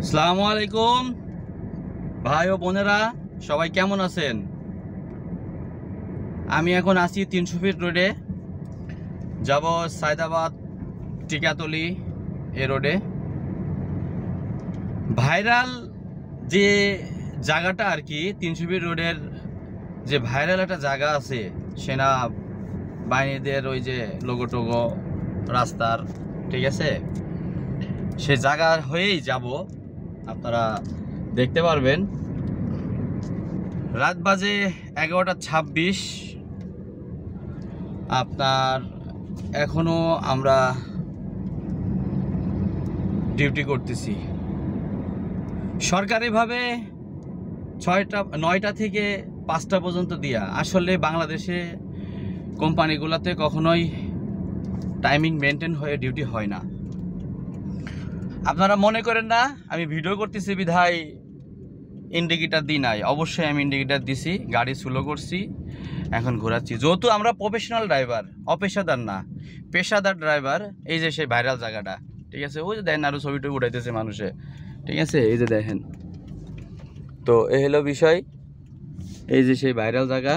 আসসালামু আলাইকুম ভাই ও বোনেরা, সবাই কেমন আছেন? আমি এখন আছি 300 ফিট রোডে, যাব সায়দাবাদ টিকাতলি এ রোডে। ভাইরাল যে জায়গাটা আর কি, 300 ফিট রোডের যে ভাইরাল একটা জায়গা আছে, সেনা বাহিনীদের ওই যে লোগো টোগো রাস্তার, ঠিক আছে, সে জায়গা হয়েই যাব। আপনারা দেখতে পারবেন। রাত বাজে 11:26। আপনার এখনো আমরা ডিউটি করতেছি। সরকারিভাবে 9টা থেকে 5টা পর্যন্ত দিয়া। আসলে বাংলাদেশে কোম্পানিগুলোতে কখনোই টাইমিং মেনটেন হয়ে ডিউটি হয় না। আপনারা মনে করেন না আমি ভিডিও করতেছি বিধায় ইন্ডিকেটার দিই নাই। অবশ্যই আমি ইন্ডিকেটার দিছি, গাড়ি স্লো করছি, এখন ঘোরাচ্ছি। যেহেতু আমরা প্রফেশনাল ড্রাইভার, অপেশাদার না, পেশাদার ড্রাইভার। এই যে সেই ভাইরাল জায়গাটা, ঠিক আছে, ওই যে দেখেন আরও ছবিটা উঠাইতেছে মানুষে, ঠিক আছে, এই যে দেখেন। তো এই হলো বিষয়। এই যে সেই ভাইরাল জায়গা,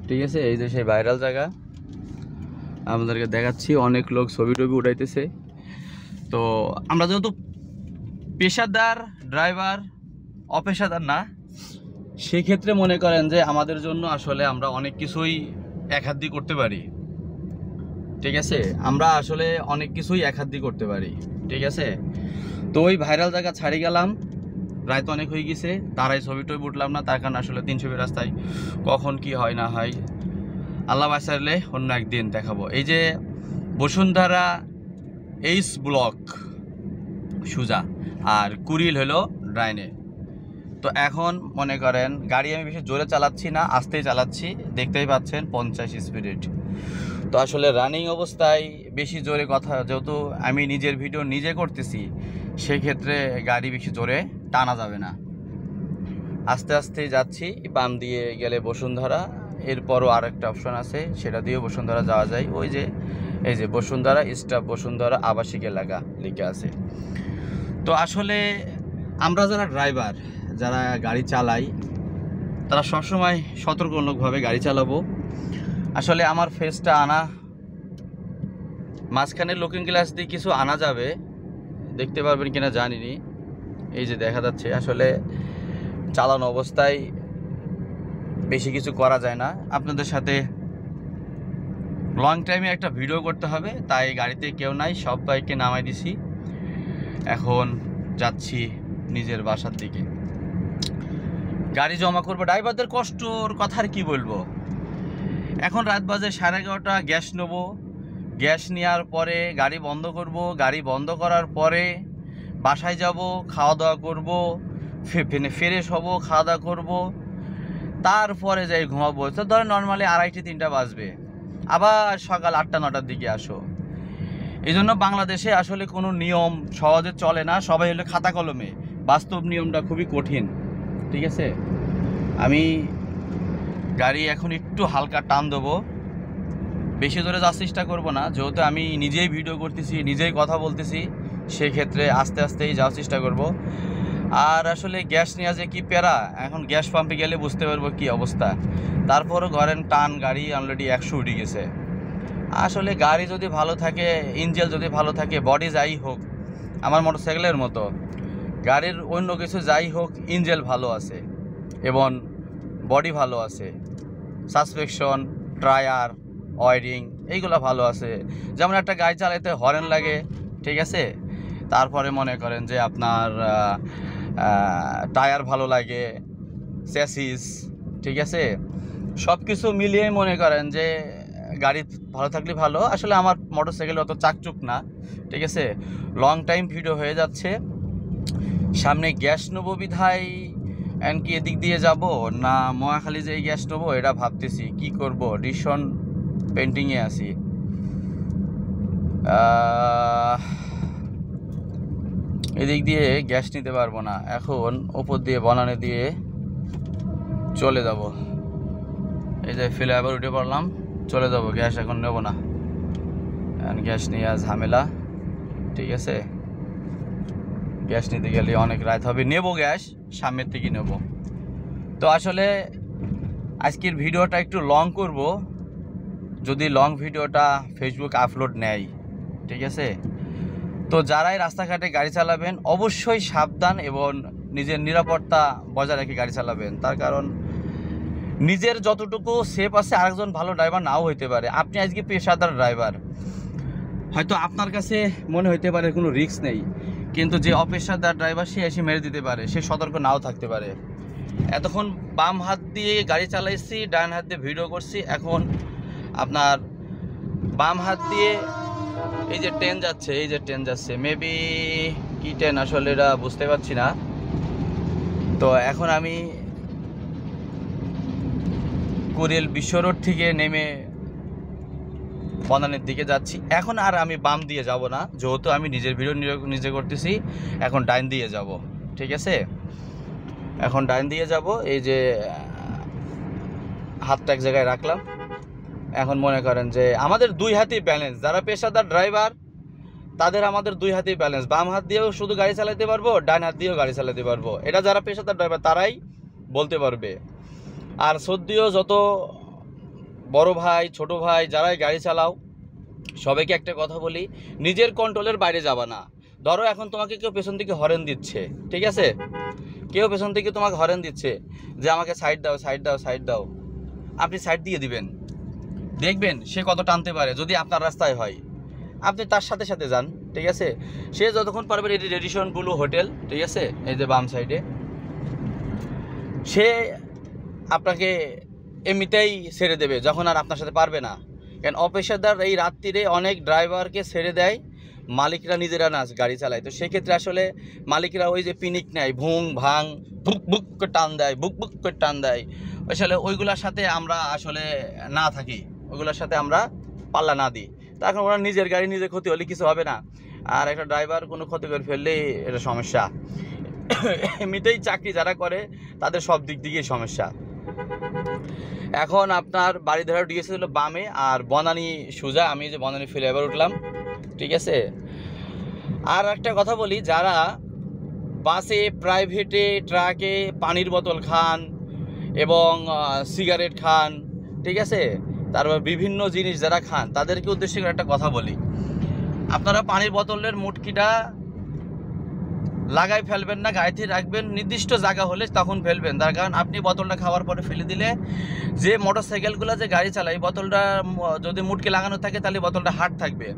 ঠিক আছে, এই যে সেই ভাইরাল জায়গা আপনাদেরকে দেখাচ্ছি। অনেক লোক ছবি টবি উঠাইতেছে। তো আমরা যেহেতু পেশাদার ড্রাইভার, অপেশাদার না, সেক্ষেত্রে মনে করেন যে আমাদের জন্য আসলে আমরা অনেক কিছুই এক হাত দিয়ে করতে পারি, ঠিক আছে, আমরা আসলে অনেক কিছুই এক হাত দিয়ে করতে পারি, ঠিক আছে। তো ওই ভাইরাল জায়গা ছাড়ি গেলাম, রাত অনেক হয়ে গেছে, তারাই ছবি টবি উঠলাম না, তার কারণ আসলে 300 ফিট রাস্তায় কখন কি হয় না হয় আল্লাহ বাঁচাইলে অন্য একদিন দেখাবো। এই যে বসুন্ধরা এইচ ব্লক সুজা, আর কুড়িল হলো ড্রাইনে। তো এখন মনে করেন গাড়ি আমি বেশি জোরে চালাচ্ছি না, আস্তেই চালাচ্ছি, দেখতেই পাচ্ছেন 50 স্পিড। তো আসলে রানিং অবস্থায় বেশি জোরে কথা, যেহেতু আমি নিজের ভিডিও নিজে করতেছি, সেক্ষেত্রে গাড়ি বেশি জোরে টানা যাবে না। আস্তে আস্তে যাচ্ছি। বাম দিয়ে গেলে বসুন্ধরা, এরপরও আর একটা অপশন আছে, সেটা দিয়েও বসুন্ধরা যাওয়া যায়। ওই যে এই যে বসুন্ধরা স্টাফ, বসুন্ধরা আবাসিক এলাকা লিখে আছে। তো আসলে আমরা যারা ড্রাইভার, যারা গাড়ি চালাই, তারা সবসময় সতর্কভাবে গাড়ি চালাবো। আসলে আমার ফেসটা আনা, মাঝখানে লুকিং গ্লাস দিয়ে কিছু আনা যাবে, দেখতে পারবেন কিনা জানিনি। এই যে দেখা যাচ্ছে। আসলে চালানো অবস্থায় বেশি কিছু করা যায় না। আপনাদের সাথে লং টাইমে একটা ভিডিও করতে হবে, তাই গাড়িতে কেউ নাই, সবাইকে নামাই দিছি। এখন যাচ্ছি নিজের বাসার দিকে। গাড়ি জমা করবো। ড্রাইভারদের কষ্টর কথা আর কি বলবো। এখন রাত বাজে 11:30, গ্যাস নেবো। গ্যাস নেওয়ার পরে গাড়ি বন্ধ করব। গাড়ি বন্ধ করার পরে বাসায় যাব, খাওয়া দাওয়া করবো, ফ্রেশ হবো, খাওয়া দাওয়া করবো, তারপরে যাই ঘুমাবো। তো ধরেন নর্মালি 2:30-3টা বাজবে, আবার সকাল 8টা-9টার দিকে আসো। এই জন্য বাংলাদেশে আসলে কোনো নিয়ম সহজে চলে না, সবাই হলো খাতা কলমে। বাস্তব নিয়মটা খুবই কঠিন, ঠিক আছে। আমি গাড়ি এখন একটু হালকা টান দেবো, বেশি জোরে যাওয়ার চেষ্টা করবো না, যেহেতু আমি নিজেই ভিডিও করতেছি, নিজেই কথা বলতেছি, সেক্ষেত্রে আস্তে আস্তেই যাওয়ার চেষ্টা করব। আর আসলে গ্যাস নেওয়া যে কি প্যারা, এখন গ্যাস পাম্পে গেলে বুঝতে পারবো কি অবস্থা। তারপরও ঘরেন টান, গাড়ি অলরেডি 100 উঠে গেছে। আসলে গাড়ি যদি ভালো থাকে, ইঞ্জিন যদি ভালো থাকে, বডি যাই হোক, আমার মোটরসাইকেলের মতো গাড়ির অন্য কিছু যাই হোক, ইঞ্জিন ভালো আছে এবং বডি ভালো আছে, সাসপেনশন, টায়ার, ওয়ারিং এইগুলো ভালো আছে। যেমন একটা গাড়ি চালাতে হর্ন লাগে, ঠিক আছে, তারপরে মনে করেন যে আপনার টায়ার ভালো লাগে, চ্যাসিস, ঠিক আছে, সব কিছু মিলিয়ে মনে করেন যে গাড়ি ভালো থাকলে ভালো। আসলে আমার মোটরসাইকেল অত চাকচুক না, ঠিক আছে, লং টাইম ভিডিও হয়ে যাচ্ছে। সামনে গ্যাস নেবো বিধায় এমনকি এদিক দিয়ে যাব না মহাখালী যে গ্যাস নেবো, এটা ভাবতেছি কি করব। ডিসন পেন্টিংয়ে আছি, এদিক দিয়ে গ্যাস নিতে পারবো না, এখন ওপর দিয়ে বনানে দিয়ে চলে যাব। এই যে ফ্লাইওভার উঠে পড়লাম, চলে যাব। গ্যাস এখন নেব না, গ্যাস নিয়ে ঝামেলা, ঠিক আছে। গ্যাস নিতে গেলে অনেক রাত হবে, নেব গ্যাস সামনের থেকে নেব। তো আসলে আজকের ভিডিওটা একটু লং করব, যদি লং ভিডিওটা ফেসবুক আপলোড নেয়, ঠিক আছে। তো যারাই রাস্তাঘাটে গাড়ি চালাবেন অবশ্যই সাবধান এবং নিজের নিরাপত্তা বজায় রেখে গাড়ি চালাবেন। তার কারণ নিজের যতটুকু সেফ আছে আরেকজন ভালো ড্রাইভার নাও হইতে পারে। আপনি আজকে পেশাদার ড্রাইভার, হয়তো আপনার কাছে মনে হইতে পারে কোনো রিস্ক নেই, কিন্তু যে অপেশাদার ড্রাইভার সে এসে মেরে দিতে পারে, সে সতর্ক নাও থাকতে পারে। এতক্ষণ বাম হাত দিয়ে গাড়ি চালাইছি, ডান হাত দিয়ে ভিডিও করছি, এখন আপনার বাম হাত দিয়ে এই যে ট্রেন যাচ্ছে, এই যে ট্রেন যাচ্ছে, মেবি কি ট্রেন আসলে এটা বুঝতে পারছি না। তো এখন আমি কুড়িল বিশ্ব রোড থেকে নেমে বনানীর দিকে যাচ্ছি। এখন আর আমি বাম দিয়ে যাব না, যেহেতু আমি নিজের ভিডিও নিজে করতেছি, এখন ডাইন দিয়ে যাব, ঠিক আছে। এখন ডাইন দিয়ে যাব, এই যে হাতটা এক জায়গায় রাখলাম। এখন মনে করেন যে আমাদের দুই হাতেই ব্যালেন্স, যারা পেশাদার ড্রাইভার তাদের আমাদের দুই হাতেই ব্যালেন্স, বাম হাত দিয়েও শুধু গাড়ি চালাতে পারবো, ডান হাত দিয়েও গাড়ি চালাতে পারবো। এটা যারা পেশাদার ড্রাইভার তারাই বলতে পারবে। আর সদ্যও যত বড় ভাই ছোট ভাই যারাই গাড়ি চালাও, সবাইকে একটা কথা বলি, নিজের কন্ট্রোলের বাইরে যাবা না। ধরো এখন তোমাকে কেউ পেছন থেকে হরেন দিচ্ছে, ঠিক আছে, কেউ পেছন থেকে তোমাকে হরেন দিচ্ছে যে আমাকে সাইড দাও, সাইড দাও, সাইড দাও, আপনি সাইড দিয়ে দিবেন, দেখবেন সে কত টানতে পারে। যদি আপনার রাস্তায় হয় আপনি তার সাথে সাথে যান, ঠিক আছে। সে যতক্ষণ পারবে, এটি রেডিসন ব্লু হোটেল, ঠিক আছে, এই যে বাম সাইডে, সে আপনাকে এমনিতেই ছেড়ে দেবে যখন আর আপনার সাথে পারবে না। কারণ অপেশাদার এই রাত্রিরে অনেক ড্রাইভারকে ছেড়ে দেয়, মালিকরা নিজেরা না গাড়ি চালায়। তো সেক্ষেত্রে আসলে মালিকরা ওই যে পিনিক নেয়, ভুং ভাং বুক বুক করে টান দেয়, বুক বুক করে টান দেয়, আসলে ওইগুলোর সাথে আমরা আসলে না থাকি, ওইগুলোর সাথে আমরা পাল্লা না দিই। তা এখন ওরা নিজের গাড়ি নিজে ক্ষতি হলে কিছু হবে না, আর একটা ড্রাইভার কোনো ক্ষতি করে ফেললেই এটা সমস্যা। এমনিতেই চাকরি যারা করে তাদের সব দিক দিকেই সমস্যা। এখন আপনার বাড়ি ধরা গিয়েছিল বামে, আর বনানী সোজা, আমি যে বনানী ফ্লাইওভার উঠলাম, ঠিক আছে। আর একটা কথা বলি, যারা বাসে, প্রাইভেটে, ট্রাকে পানির বোতল খান এবং সিগারেট খান, ঠিক আছে, তারপর বিভিন্ন জিনিস যারা খান, তাদেরকে উদ্দেশ্য করে একটা কথা বলি, আপনারা পানির বোতলের মুটকিটা লাগাই ফেলবেন না, গাড়িতে রাখবেন, নির্দিষ্ট জায়গা হলে তখন ফেলবেন। তার কারণ আপনি বোতলটা খাওয়ার পরে ফেলে দিলে যে মোটর সাইকেলগুলো যে গাড়ি চালায়, বোতলটা যদি মুটকি লাগানো থাকে তাহলে বোতলটা হার্ড থাকবে।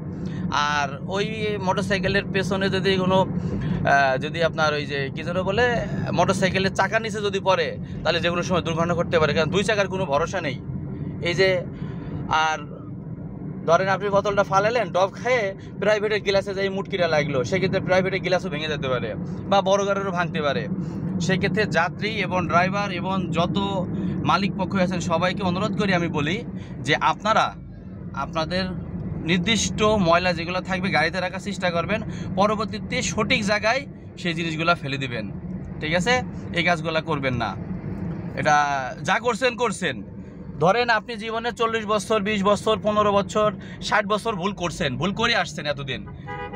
আর ওই মোটর সাইকেলের পেছনে যদি কোনো যদি আপনার ওই যে কী যেন বলে, মোটর সাইকেলের চাকার নিচে যদি পড়ে, তাহলে যে কোনো সময় দুর্ঘটনা ঘটতে পারে, কারণ দুই চাকার কোনো ভরসা নেই। এই যে, আর ধরেন আপনি বোতলটা ফালালেন, ডব খেয়ে প্রাইভেটের গ্লাসে যে মুটকিটা লাগলো, সেক্ষেত্রে প্রাইভেটের গ্লাসও ভেঙে যেতে পারে বা বড় গাড়িরও ভাঙতে পারে। সেক্ষেত্রে যাত্রী এবং ড্রাইভার এবং যত মালিক পক্ষ আছেন সবাইকে অনুরোধ করি আমি বলি যে আপনারা আপনাদের নির্দিষ্ট ময়লা যেগুলো থাকবে গাড়িতে রাখার চেষ্টা করবেন, পরবর্তীতে সঠিক জায়গায় সেই জিনিসগুলো ফেলে দিবেন, ঠিক আছে। এই কাজগুলো করবেন না, এটা যা করছেন করছেন। ধরেন আপনি জীবনে 40 বছর, 20 বছর, 15 বছর, 60 বছর ভুল করছেন, ভুল করে আসছেন এতদিন,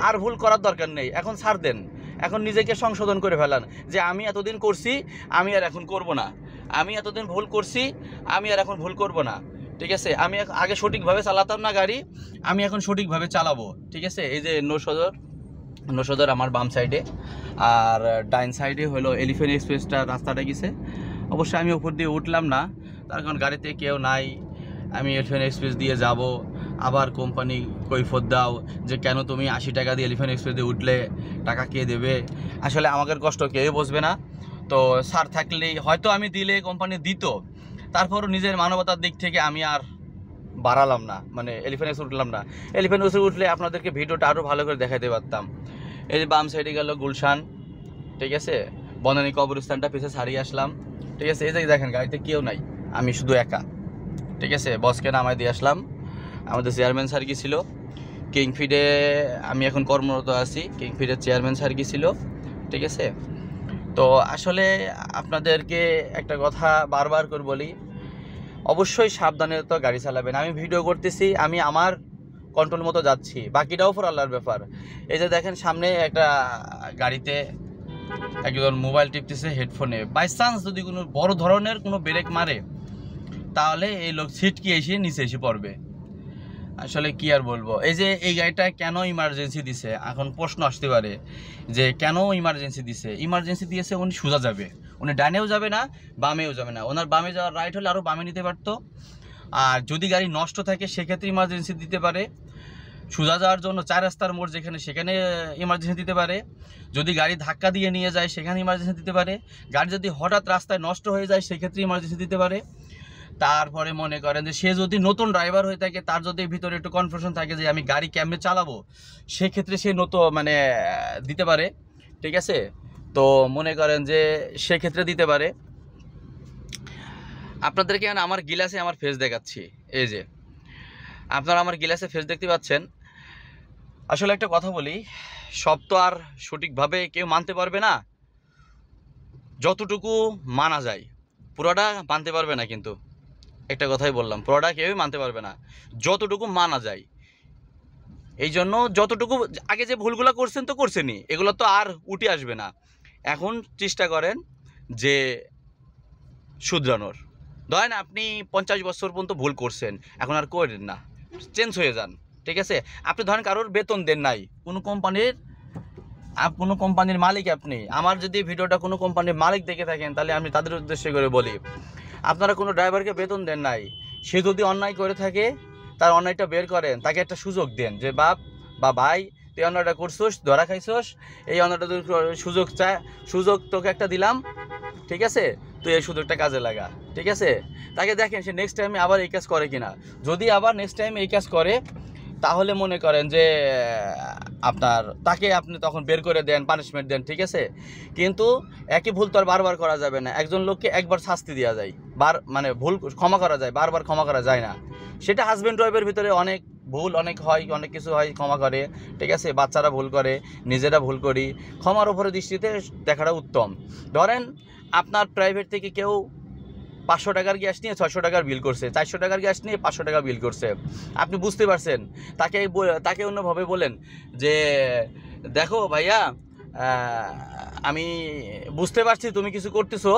আর ভুল করার দরকার নেই। এখন ছাড় দেন, এখন নিজেকে সংশোধন করে ফেলান যে আমি এতদিন করছি, আমি আর এখন করব না, আমি এতদিন ভুল করছি, আমি আর এখন ভুল করব না, ঠিক আছে। আমি আগে সঠিকভাবে চালাতাম না গাড়ি, আমি এখন সঠিকভাবে চালাবো, ঠিক আছে। এই যে নৌসদর আমার বাম সাইডে, আর ডাইন সাইডে হলো এলিফ্যান্ট এক্সপ্রেসটা রাস্তাটা গেছে। অবশ্যই আমি উপর দিয়ে উঠলাম না, তার কারণ গাড়িতে কেউ নাই, আমি এলিফ্যান্ট এক্সপ্রেস দিয়ে যাব, আবার কোম্পানি কৈফত দাও যে কেন তুমি 80 টাকা দিয়ে এলিফ্যান্ট এক্সপ্রেস দিয়ে উঠলে, টাকা কে দেবে। আসলে আমাদের কষ্ট কেউ বুঝবে না। তো সার থাকলেই হয়তো আমি দিলে কোম্পানি দিত, তারপরও নিজের মানবতার দিক থেকে আমি আর বাড়ালাম না, মানে এলিফ্যান্ট এক্সপ্রেস উঠলাম না। এলিফ্যান্ট এক্সপ্রেস উঠলে আপনাদেরকে ভিডিওটা আরও ভালো করে দেখাতে পারতাম। এই যে বাম সাইডে গেল গুলশান, ঠিক আছে, বনানী কবরস্থানটা পিছিয়ে ছাড়িয়ে আসলাম, ঠিক আছে। এই যে দেখেন গাড়িতে কেউ নাই, আমি শুধু একা, ঠিক আছে। বসকে নামাই দিয়ে আসলাম, আমাদের চেয়ারম্যান স্যার গিয়েছিল কিংফিডে, আমি এখন কর্মরত আছি, কিংফিডের চেয়ারম্যান স্যার গিয়েছিল, ঠিক আছে। তো আসলে আপনাদেরকে একটা কথা বারবার করে বলি, অবশ্যই সাবধানে তো গাড়ি চালাবেন। আমি ভিডিও করতেছি, আমি আমার কন্ট্রোল মতো যাচ্ছি, বাকিটাও ফর আল্লাহর ব্যাপার। এই যে দেখেন সামনে একটা গাড়িতে একজন মোবাইল টিপতেছে হেডফোনে, বাই চান্স যদি কোনো বড় ধরনের কোনো ব্রেক মারে তাহলে এই লোক ছিটকে এসে নিচে এসে পড়বে। আসলে কি আর বলবো। এই যে এই গাড়িটা কেন ইমার্জেন্সি দিছে, এখন প্রশ্ন আসতে পারে যে কেন ইমার্জেন্সি দিছে। ইমার্জেন্সি দিয়েছে উনি সোজা যাবে, উনি ডানেও যাবে না বামেও যাবে না, ওনার বামে যাওয়ার রাইট হলে আরও বামে নিতে পারতো। আর যদি গাড়ি নষ্ট থাকে সেক্ষেত্রে ইমার্জেন্সি দিতে পারে। সোজা যাওয়ার জন্য 4 রাস্তার মোড় যেখানে সেখানে ইমার্জেন্সি দিতে পারে। যদি গাড়ি ধাক্কা দিয়ে নিয়ে যায় সেখানে ইমার্জেন্সি দিতে পারে। গাড়ি যদি হঠাৎ রাস্তায় নষ্ট হয়ে যায় সেক্ষেত্রে ইমার্জেন্সি দিতে পারে। তারপরে মনে করেন যে সে যদি নতুন ড্রাইভার হয়ে থাকে, তার যদি ভিতরে একটু কনফিউশন থাকে যে আমি গাড়ি কেমনে চালাবো, সেক্ষেত্রে সে নতুন মানে দিতে পারে। ঠিক আছে, তো মনে করেন যে সেক্ষেত্রে দিতে পারে। আপনাদেরকে আমার গিলাসে আমার ফেস দেখাচ্ছি, এই যে আপনারা আমার গিলাসে ফেস দেখতে পাচ্ছেন। আসলে একটা কথা বলি, সব তো আর সঠিকভাবে কেউ মানতে পারবে না। যতটুকু মানা যায় পুরোটা মানতে পারবে না, কিন্তু একটা কথাই বললাম, পুরোটা কেউই মানতে পারবে না, যতটুকু মানা যায়। এই জন্য যতটুকু আগে যে ভুলগুলো করছেন তো করছেনই, এগুলো তো আর উঠে আসবে না। এখন চেষ্টা করেন যে শুধরানোর। ধরেন আপনি 50 বছর পর্যন্ত ভুল করছেন, এখন আর করেন না, চেঞ্জ হয়ে যান। ঠিক আছে, আপনি ধরেন কারোর বেতন দেন নাই, কোনো কোম্পানির মালিক আপনি। আমার যদি ভিডিওটা কোনো কোম্পানির মালিক দেখে থাকেন তাহলে আমি তাদের উদ্দেশ্যে করে বলি, আপনারা কোনো ড্রাইভারকে বেতন দেন নাই, সে যদি অন্যায় করে থাকে তার অন্যায়টা বের করেন, তাকে একটা সুযোগ দেন যে বাপ বা ভাই তুই অন্যায়টা করছোস, ধরা খাইছোস, এই অন্যায়টা সুযোগ তোকে একটা দিলাম, ঠিক আছে, তুই এই সুযোগটা কাজে লাগা। ঠিক আছে, তাকে দেখেন সে নেক্সট টাইমে আবার এই কাজ করে কিনা। যদি আবার নেক্সট টাইম এই কাজ করে তাহলে মনে করেন যে তাকে আপনি তখন বের করে দেন, পানিশমেন্ট দেন। ঠিক আছে, কিন্তু একই ভুল তো আর বারবার করা যাবে না। একজন লোককে একবার শাস্তি দেওয়া যায়, মানে ভুল ক্ষমা করা যায়, বারবার ক্ষমা করা যায় না। সেটা হাজব্যান্ড ওয়াইফের ভিতরে অনেক ভুল অনেক হয়, অনেক কিছু হয়, ক্ষমা করে। ঠিক আছে, বাচ্চারা ভুল করে, নিজেরা ভুল করি, ক্ষমার উপরে দৃষ্টিতে দেখাটা উত্তম। ধরেন আপনার প্রাইভেট থেকে কেউ 500 টাকার গ্যাস নিয়ে 600 টাকার বিল করছে, 400 টাকার গ্যাস নিয়ে 500 টাকা বিল করছে, আপনি বুঝতে পারছেন, তাকে অন্যভাবে বলেন যে দেখো ভাইয়া, আমি বুঝতে পারছি তুমি কিছু করতেছো,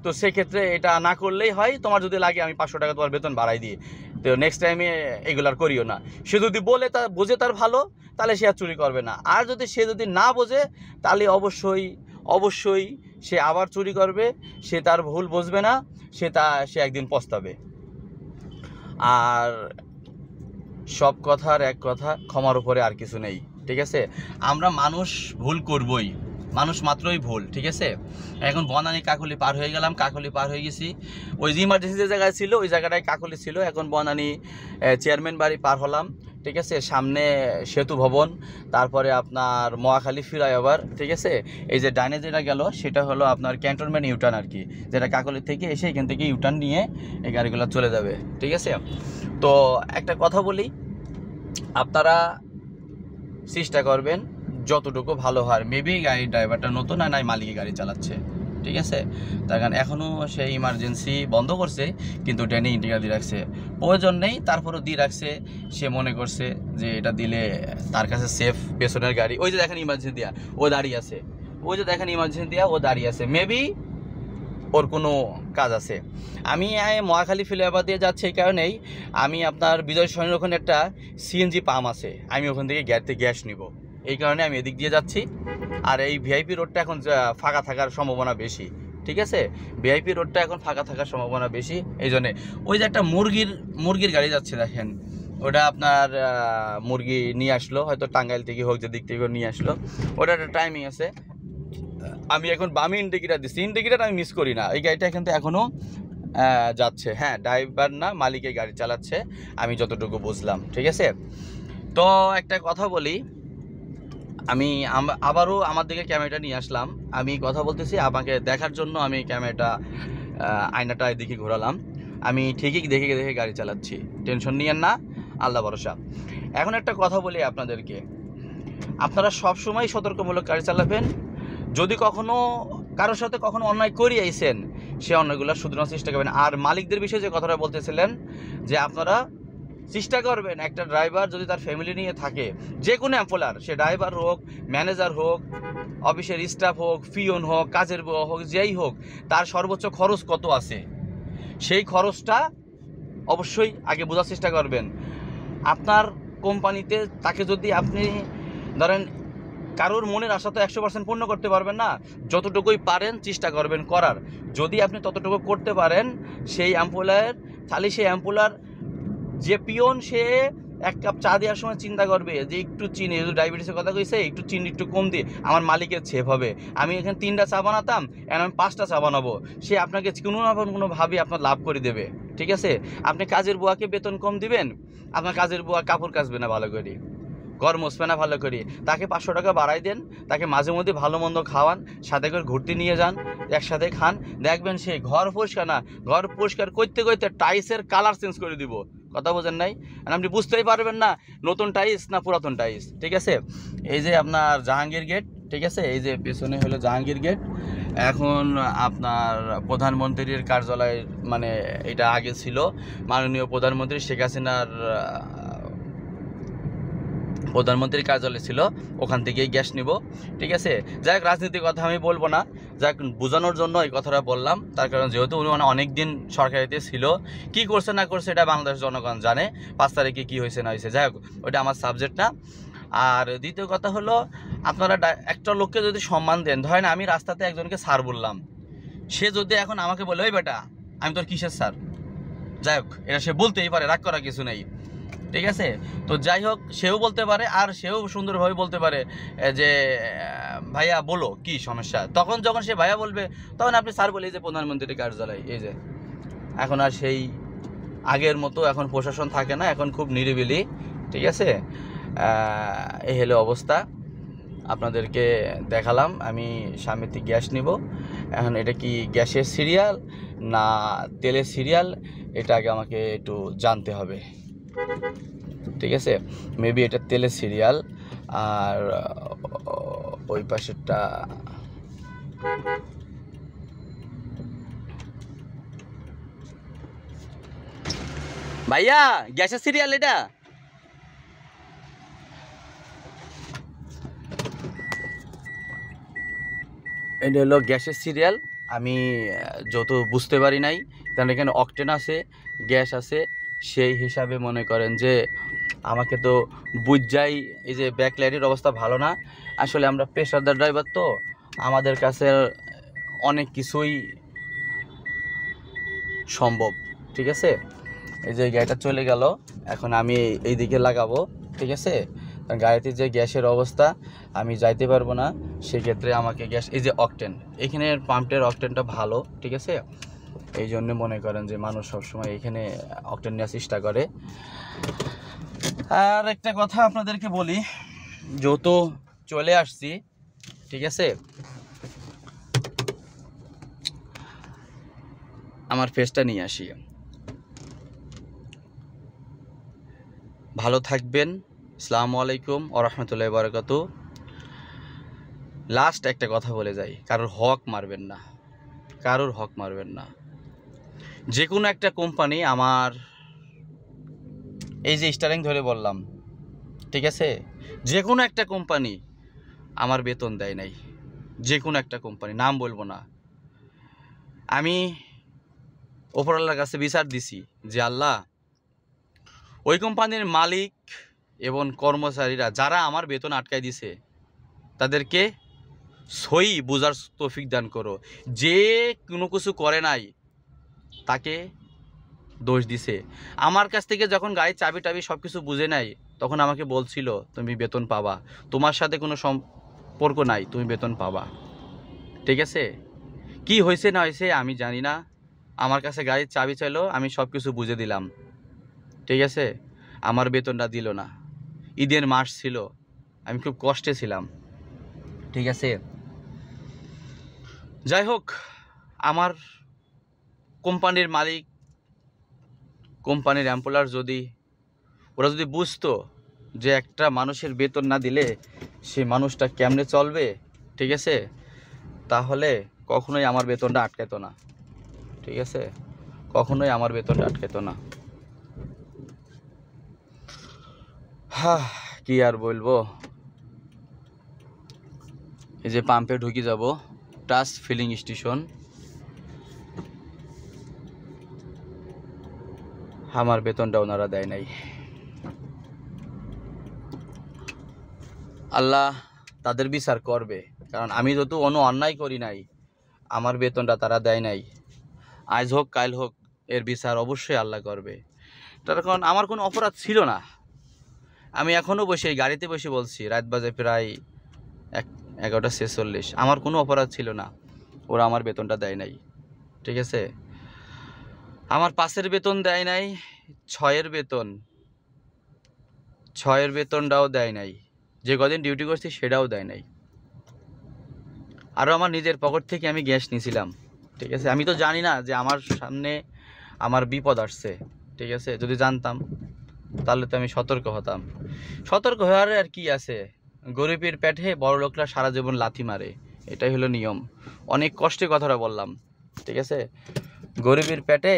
তো সেক্ষেত্রে এটা না করলেই হয়, তোমার যদি লাগে আমি 500 টাকা তোমার বেতন বাড়াই দিই, তো নেক্সট টাইমে এগুলার করিও না। সে যদি বলে বোঝে তার ভালো, তাহলে সে আর চুরি করবে না। আর সে যদি না বোঝে তাহলে অবশ্যই সে আবার চুরি করবে, সে তার ভুল বুঝবে না, সে একদিন পস্তাবে। আর সব কথার এক কথা, ক্ষমার উপরে আর কিছু নেই। ঠিক আছে, আমরা মানুষ ভুল করবই, মানুষ মাত্রই ভুল। ঠিক আছে, এখন বনানী কাকলি পার হয়ে গেলাম, কাকলি পার হয়ে গেছি, ওই যে ইমার্জেন্সি যে জায়গায় ছিল ওই জায়গাটায় কাকলি ছিল। এখন বনানী চেয়ারম্যান বাড়ি পার হলাম। ঠিক আছে, সামনে সেতু ভবন, তারপরে আপনার মহাখালী ফ্লাইওভার। ঠিক আছে, এই যে ডাইনে যেটা গেল সেটা হলো আপনার ক্যান্টনমেন্ট ইউটার্ন আর কি, যেটা কাকলি থেকে এসে এখান থেকে ইউটার্ন নিয়ে এই গাড়িগুলো চলে যাবে। ঠিক আছে, তো একটা কথা বলি, আপনারা চেষ্টা করবেন যতটুকু ভালো হয়। মেবি গাড়ির ড্রাইভারটা নতুন, আর নাই মালিকই গাড়ি চালাচ্ছে। ঠিক আছে, তার কারণ এখনও সে ইমার্জেন্সি বন্ধ করছে, কিন্তু ড্যানি ইন্ডিকেটর দিয়ে রাখছে, প্রয়োজন নেই, তারপরও দিয়ে রাখছে। সে মনে করছে যে এটা দিলে তার কাছে সেফ। পেছনের গাড়ি ওই যে দেখেন ইমার্জেন্সি দেওয়া, ও দাঁড়িয়ে আছে, ওই যে দেখেন ইমার্জেন্সি দেওয়া, ও দাঁড়িয়ে আছে, মেবি ওর কোনো কাজ আছে। আমি মহাখালী ফ্লাইওভার দিয়ে যাচ্ছি এই কারণেই, আমি আপনার বিজয় সরণির ওখানে একটা সিএনজি পাম্প আছে, আমি ওখান থেকে গ্যাস নিব, এই কারণে আমি এদিক দিয়ে যাচ্ছি। আর এই ভিআইপি রোডটা এখন ফাঁকা থাকার সম্ভাবনা বেশি। ঠিক আছে, ভিআইপি রোডটা এখন ফাঁকা থাকার সম্ভাবনা বেশি, এই জন্যে। ওই যে একটা মুরগির গাড়ি যাচ্ছে দেখেন, ওটা আপনার মুরগি নিয়ে আসলো, হয়তো টাঙ্গাইল থেকে হোক, যে দিক থেকে নিয়ে আসলো, ওটা একটা টাইমিং আছে। আমি এখন বামে ইন্ডিকেটার দিচ্ছি, ইন্ডিকেটার আমি মিস করি না। এই গাড়িটা কিন্তু এখনও যাচ্ছে, হ্যাঁ, ড্রাইভার না মালিকের গাড়ি চালাচ্ছে, আমি যতটুকু বুঝলাম। ঠিক আছে, তো একটা কথা বলি, আমি আবারও আমার দিকে ক্যামেরাটা নিয়ে আসলাম, আমি কথা বলতেছি আমাকে দেখার জন্য, আমি ক্যামেরাটা আয়নাটা এদিকে ঘোরালাম, আমি ঠিকই দেখে গাড়ি চালাচ্ছি, টেনশন নিয়েন না, আল্লাহ ভরসা। এখন একটা কথা বলি আপনাদেরকে, আপনারা সবসময় সতর্কমূলক গাড়ি চালাবেন। যদি কখনো কারোর সাথে কখনো অন্যায় করে আইছেন, সে অন্যায়গুলো শুধরানোর চেষ্টা করবেন। আর মালিকদের বিষয়ে যে কথাটা বলতেছিলেন, যে আপনারা চেষ্টা করবেন একটা ড্রাইভার যদি তার ফ্যামিলি নিয়ে থাকে, যে কোনো এমপ্লয়ার, সে ড্রাইভার হোক, ম্যানেজার হোক, অফিসের স্টাফ হোক, পিয়ন হোক, কাজের বুয়া হোক, যেই হোক, তার সর্বোচ্চ খরচ কত আছে সেই খরচটা অবশ্যই আগে বোঝার চেষ্টা করবেন। আপনার কোম্পানিতে তাকে যদি আপনি ধরেন, কারোর মনের আশা তো 100% পূর্ণ করতে পারবেন না, যতটুকুই পারেন চেষ্টা করবেন করার। যদি আপনি ততটুকু করতে পারেন সেই এমপ্লয়ার, তাহলে সেই এমপ্লয়ার যে পিয়ন, সে এক কাপ চা দেওয়ার সময় চিন্তা করবে যে একটু চিনি, ডায়াবেটিসের কথা কইছে, একটু চিনি একটু কম দিয়ে আমার মালিকের ছেপ হবে। আমি এখানে 3টা চা বানাতাম, এখন আমি 5টা চা বানাবো। সে আপনাকে কোনো না কোনোভাবে আপনার লাভ করে দেবে, ঠিক আছে। আপনি কাজের বুয়াকে বেতন কম দিবেন, আপনার কাজের বুয়া কাপড় কাচবে না ভালো করে, ঘর মুছবে না ভালো করে, তাকে 500 টাকা বাড়াই দেন, তাকে মাঝে মধ্যে ভালো মন্দ খাওয়ান, সাথে করে ঘুরতে নিয়ে যান, একসাথে খান, দেখবেন সে ঘর পরিষ্কার না, ঘর পরিষ্কার করতে করতে টাইলসের কালার চেঞ্জ করে দিব। কথা বোঝেন নাই? আপনি বুঝতেই পারবেন না নতুন টাইলস না পুরাতন টাইলস, ঠিক আছে। এই যে আপনার জাহাঙ্গীর গেট, ঠিক আছে, এই যে পেছনে হলো জাহাঙ্গীর গেট। এখন আপনার প্রধানমন্ত্রীর কার্যালয়, মানে এটা আগে ছিল মাননীয় প্রধানমন্ত্রী শেখ হাসিনার প্রধানমন্ত্রীর কার্যালয় ছিল, ওখান থেকেই গ্যাস নিব, ঠিক আছে। যাই হোক, রাজনীতির কথা আমি বলবো না, যাক বোঝানোর জন্য এই কথাটা বললাম। তার কারণ যেহেতু উনি অনেক দিন সরকারিতে ছিল, কি করছে না করছে এটা বাংলাদেশ জনগণ জানে, 5 তারিখে কী হয়েছে না হয়েছে, যাই হোক ওইটা আমার সাবজেক্ট না। আর দ্বিতীয় কথা হলো, আপনারা একটা লোককে যদি সম্মান দেন, ধরেন আমি রাস্তাতে একজনকে স্যার বললাম, সে যদি এখন আমাকে বলে ওই বেটা আমি তোর কিসের স্যার, যাই হোক এটা সে বলতেই পারে, রাগ করা কিছু নেই, ঠিক আছে। তো যাই হোক, সেও বলতে পারে, আর সেও সুন্দরভাবে বলতে পারে যে ভাইয়া বলো কি সমস্যা। তখন যখন সে ভাইয়া বলবে, তখন আপনি স্যার বলে, এই যে প্রধানমন্ত্রীর কার্যালয়, এই যে এখন আর সেই আগের মতো এখন প্রশাসন থাকে না, এখন খুব নিরিবিলি, ঠিক আছে। এই হলো অবস্থা, আপনাদেরকে দেখালাম। আমি সামনে গ্যাস নিব, এখন এটা কি গ্যাসের সিরিয়াল না তেলের সিরিয়াল, এটা আগে আমাকে একটু জানতে হবে, ঠিক আছে। মেবি এটা তেলের সিরিয়াল, আর ওই পাশেরটা ভাইয়া গ্যাসের সিরিয়াল, এটা এটা হলো গ্যাসের সিরিয়াল। আমি যত বুঝতে পারি নাই, কারণ এখানে অকটেন আছে, গ্যাস আছে, সেই হিসাবে মনে করেন যে আমাকে তো বুঝাই, এই যে ব্যাকলাইটের অবস্থা ভালো না। আসলে আমরা পেশাদার ড্রাইভার, তো আমাদের কাছে অনেক কিছুই সম্ভব, ঠিক আছে। এই যে গাড়িটা চলে গেল, এখন আমি এই দিকে লাগাবো, ঠিক আছে। গাড়িতে যে গ্যাসের অবস্থা, আমি যাইতে পারবো না, সেক্ষেত্রে আমাকে গ্যাস, এই যে অকটেন, এখানে পাম্পের অকটেনটা ভালো, ঠিক আছে। এই জন্য মনে করেন যে মানুষ সবসময় এখানে অকটেন নেওয়ার চেষ্টা করে। আর একটা কথা আপনাদেরকে বলি, যেহেতু চলে আসছি, ঠিক আছে, আমার ফেসটা নিয়ে আসি। ভালো থাকবেন। আসসালামু আলাইকুম ওয়া রাহমাতুল্লাহি ওয়া বারাকাতুহু। লাস্ট একটা কথা বলে যাই, কারোর হক মারবেন না, কারোর হক মারবেন না। যে কোনো একটা কোম্পানি, আমার এই যে স্টারিং ধরে বললাম, ঠিক আছে, যে কোনো একটা কোম্পানি আমার বেতন দেয় নাই, যে কোনো একটা কোম্পানি, নাম বলবো না। আমি উপরওয়ালার কাছে বিচার দিছি যে আল্লাহ, ওই কোম্পানির মালিক এবং কর্মচারীরা যারা আমার বেতন আটকায় দিছে, তাদেরকে সই বোঝার তৌফিক দান করো। যে কোনো কিছু করে নাই তাকে দোষ দিছে। আমার কাছ থেকে যখন গাড়ির চাবি টাবি সব কিছু বুঝে নাই, তখন আমাকে বলছিল তুমি বেতন পাবা, তোমার সাথে কোনো সম্পর্ক নাই, তুমি বেতন পাবা, ঠিক আছে। কি হয়েছে না হয়েছে আমি জানি না, আমার কাছে গাড়ির চাবি চাইলো, আমি সব কিছু বুঝে দিলাম, ঠিক আছে। আমার বেতনটা দিল না, ঈদের মাস ছিল, আমি খুব কষ্টে ছিলাম, ঠিক আছে। যাই হোক, আমার কোম্পানির মালিক, কোম্পানির এমপ্লয়ার ওরা যদি বুঝতো যে একটা মানুষের বেতন না দিলে সে মানুষটা কেমনে চলবে, ঠিক আছে, তাহলে কখনোই আমার বেতনটা আটকাতো না, ঠিক আছে, কখনোই আমার বেতনটা আটকাতো না। হ্যাঁ, কি আর বলবো। এই যে পাম্পে ঢুকে যাব, টাচ ফিলিং স্টেশন। আমার বেতনটা ওনারা দেয় নাই। আল্লাহ তাদের বিচার করবে, কারণ আমি যত অন্যায় করি নাই, আমার বেতনটা তারা দেয় নাই। আজ হোক কাল হোক এর বিচার অবশ্যই আল্লাহ করবে। তার কারণ আমার কোনো অপরাধ ছিল না। আমি এখনও বসে এই গাড়িতে বসে বলছি, রাত বাজে প্রায় 11:46। আমার কোনো অপরাধ ছিল না, ওরা আমার বেতনটা দেয় নাই। ঠিক আছে, আমার 5-এর বেতন দেয় নাই, 6-এর বেতনটাও দেয় নাই। যে কদিন ডিউটি করছি সেটাও দেয় নাই। আরও আমার নিজের পকেট থেকে আমি গ্যাস নিয়েছিলাম। ঠিক আছে, আমি তো জানি না যে আমার সামনে আমার বিপদ আসছে। ঠিক আছে, যদি জানতাম তাহলে তো আমি সতর্ক হতাম। সতর্ক হওয়ার আর কি আছে, গরিবের পেটে বড় লোকরা সারা জীবন লাথি মারে, এটাই হলো নিয়ম। অনেক কষ্টে কথাটা বললাম। ঠিক আছে, গরিবের পেটে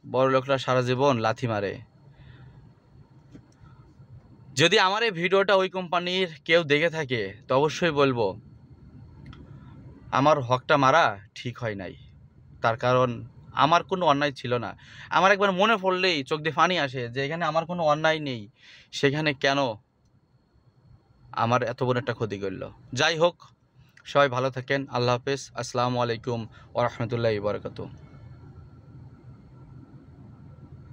বড় লোকরা সারা জীবন লাথি মারে। যদি আমার এই ভিডিওটা ওই কোম্পানির কেউ দেখে থাকে তো অবশ্যই বলবো আমার হকটা মারা ঠিক হয় নাই। তার কারণ আমার কোনো অন্যায় ছিল না। আমার একবার মনে পড়লেই চোখ দিয়ে পানি আসে যে এখানে আমার কোনো অন্যায় নেই, সেখানে কেন আমার এত বড় একটা ক্ষতি করলো। যাই হোক, সবাই ভালো থাকেন। আল্লাহ হাফেজ। আসসালামু আলাইকুম ওয়া রাহমাতুল্লাহি ওয়া বারাকাতুহু।